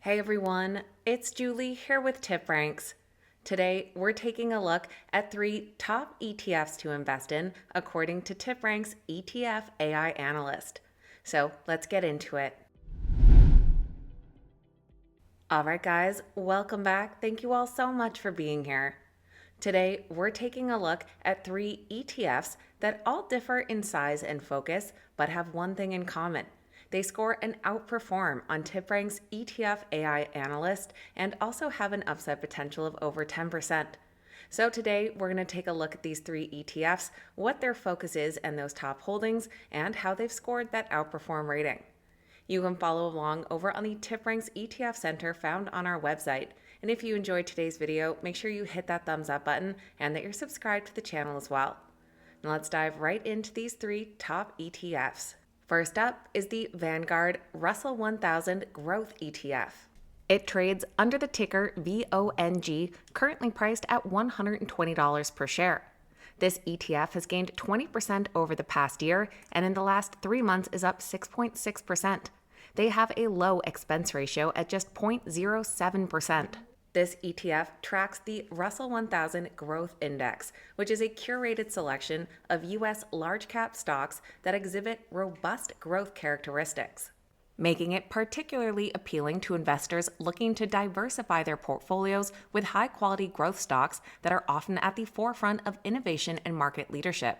Hey everyone, it's Julie here with TipRanks. Today, we're taking a look at 3 top ETFs to invest in according to TipRanks ETF AI Analyst. So let's get into it. Alright guys, welcome back. Thank you all so much for being here. Today, we're taking a look at 3 ETFs that all differ in size and focus, but have one thing in common. They score an outperform on TipRanks ETF AI Analyst and also have an upside potential of over 10%. So today, we're going to take a look at these 3 ETFs, what their focus is and those top holdings, and how they've scored that outperform rating. You can follow along over on the TipRanks ETF Center found on our website. And if you enjoyed today's video, make sure you hit that thumbs up button and that you're subscribed to the channel as well. Now let's dive right into these 3 top ETFs. First up is the Vanguard Russell 1000 Growth ETF. It trades under the ticker VONG, currently priced at $120 per share. This ETF has gained 20% over the past year, and in the last 3 months is up 6.6%. They have a low expense ratio at just 0.07%. This ETF tracks the Russell 1000 Growth Index, which is a curated selection of U.S. large-cap stocks that exhibit robust growth characteristics, making it particularly appealing to investors looking to diversify their portfolios with high-quality growth stocks that are often at the forefront of innovation and market leadership.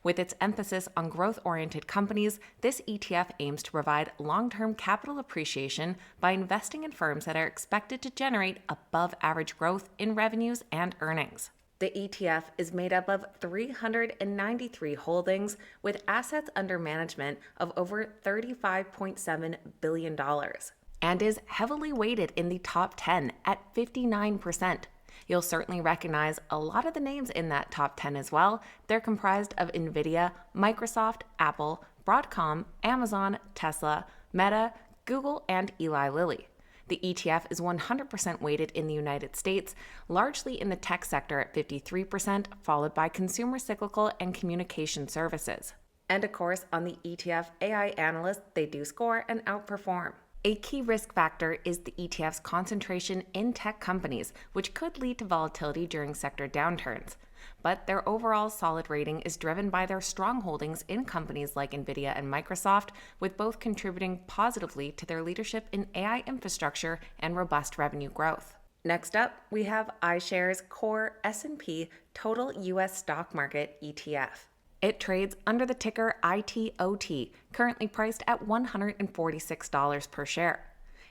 With its emphasis on growth-oriented companies, this ETF aims to provide long-term capital appreciation by investing in firms that are expected to generate above-average growth in revenues and earnings. The ETF is made up of 393 holdings with assets under management of over $35.7 billion and is heavily weighted in the top 10 at 59%. You'll certainly recognize a lot of the names in that top 10 as well. They're comprised of NVIDIA, Microsoft, Apple, Broadcom, Amazon, Tesla, Meta, Google, and Eli Lilly. The ETF is 100% weighted in the United States, largely in the tech sector at 53%, followed by consumer cyclical and communication services. And of course, on the ETF AI Analyst, they do score and outperform. A key risk factor is the ETF's concentration in tech companies, which could lead to volatility during sector downturns. But their overall solid rating is driven by their strong holdings in companies like NVIDIA and Microsoft, with both contributing positively to their leadership in AI infrastructure and robust revenue growth. Next up, we have iShares Core S&P Total U.S. Stock Market ETF. It trades under the ticker ITOT, currently priced at $146 per share.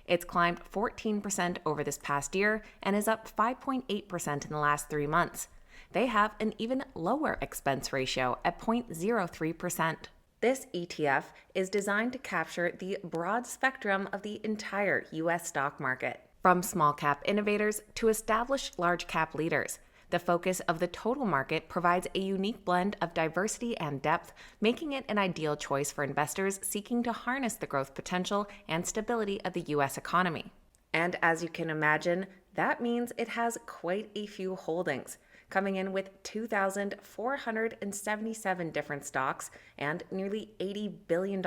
It's climbed 14% over this past year and is up 5.8% in the last 3 months. They have an even lower expense ratio at 0.03%. This ETF is designed to capture the broad spectrum of the entire U.S. stock market, from small-cap innovators to established large-cap leaders. The focus of the total market provides a unique blend of diversity and depth, making it an ideal choice for investors seeking to harness the growth potential and stability of the U.S. economy. And as you can imagine, that means it has quite a few holdings, coming in with 2,477 different stocks and nearly $80 billion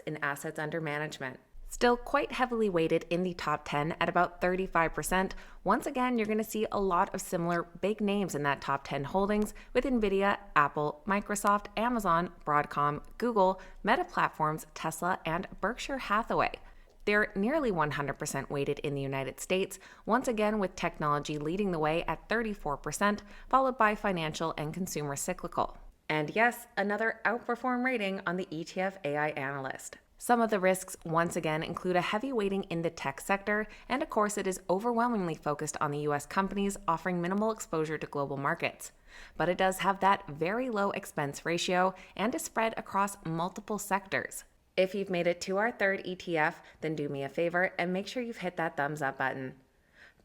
in assets under management. Still quite heavily weighted in the top 10 at about 35%. Once again, you're going to see a lot of similar big names in that top 10 holdings with NVIDIA, Apple, Microsoft, Amazon, Broadcom, Google, Meta Platforms, Tesla, and Berkshire Hathaway. They're nearly 100% weighted in the United States, once again with technology leading the way at 34%, followed by financial and consumer cyclical. And yes, another outperform rating on the ETF AI Analyst. Some of the risks, once again, include a heavy weighting in the tech sector, and of course it is overwhelmingly focused on the U.S. companies, offering minimal exposure to global markets. But it does have that very low expense ratio and is spread across multiple sectors. If you've made it to our third ETF, then do me a favor and make sure you've hit that thumbs up button.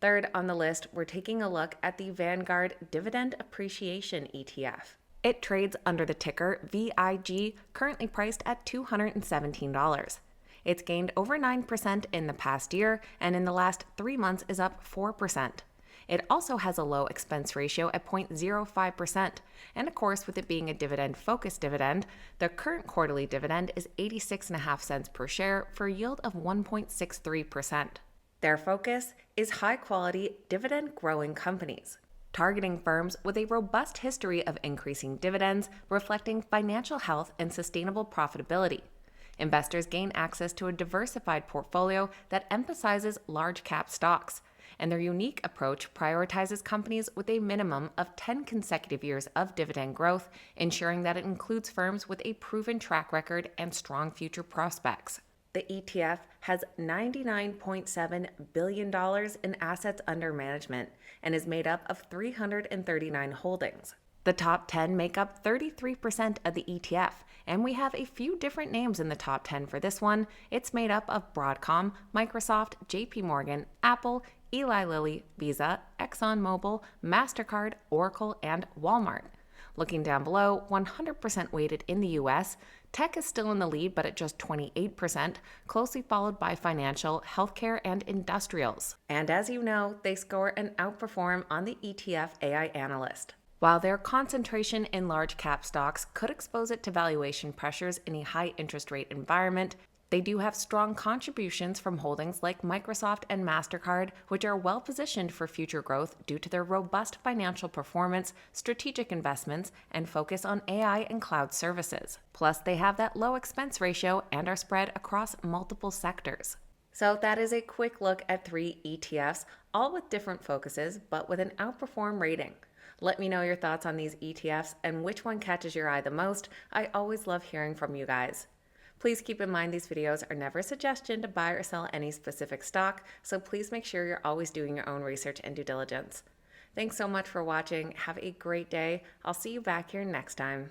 Third on the list, we're taking a look at the Vanguard Dividend Appreciation ETF. It trades under the ticker VIG, currently priced at $217. It's gained over 9% in the past year, and in the last 3 months is up 4%. It also has a low expense ratio at 0.05%, and of course, with it being a dividend-focused dividend, the current quarterly dividend is 86.5 cents per share for a yield of 1.63%. Their focus is high-quality, dividend-growing companies, targeting firms with a robust history of increasing dividends, reflecting financial health and sustainable profitability. Investors gain access to a diversified portfolio that emphasizes large-cap stocks, and their unique approach prioritizes companies with a minimum of 10 consecutive years of dividend growth, ensuring that it includes firms with a proven track record and strong future prospects. The ETF has $99.7 billion in assets under management and is made up of 339 holdings. The top 10 make up 33% of the ETF, and we have a few different names in the top 10 for this one. It's made up of Broadcom, Microsoft, JP Morgan, Apple, Eli Lilly, Visa, ExxonMobil, MasterCard, Oracle, and Walmart. Looking down below, 100% weighted in the US, tech is still in the lead but at just 28%, closely followed by financial, healthcare, and industrials. And as you know, they score an outperform on the ETF AI Analyst. While their concentration in large cap stocks could expose it to valuation pressures in a high interest rate environment, they do have strong contributions from holdings like Microsoft and MasterCard, which are well positioned for future growth due to their robust financial performance, strategic investments, and focus on AI and cloud services. Plus, they have that low expense ratio and are spread across multiple sectors. So that is a quick look at 3 ETFs, all with different focuses, but with an outperform rating. Let me know your thoughts on these ETFs and which one catches your eye the most. I always love hearing from you guys. Please keep in mind these videos are never a suggestion to buy or sell any specific stock, so please make sure you're always doing your own research and due diligence. Thanks so much for watching. Have a great day. I'll see you back here next time.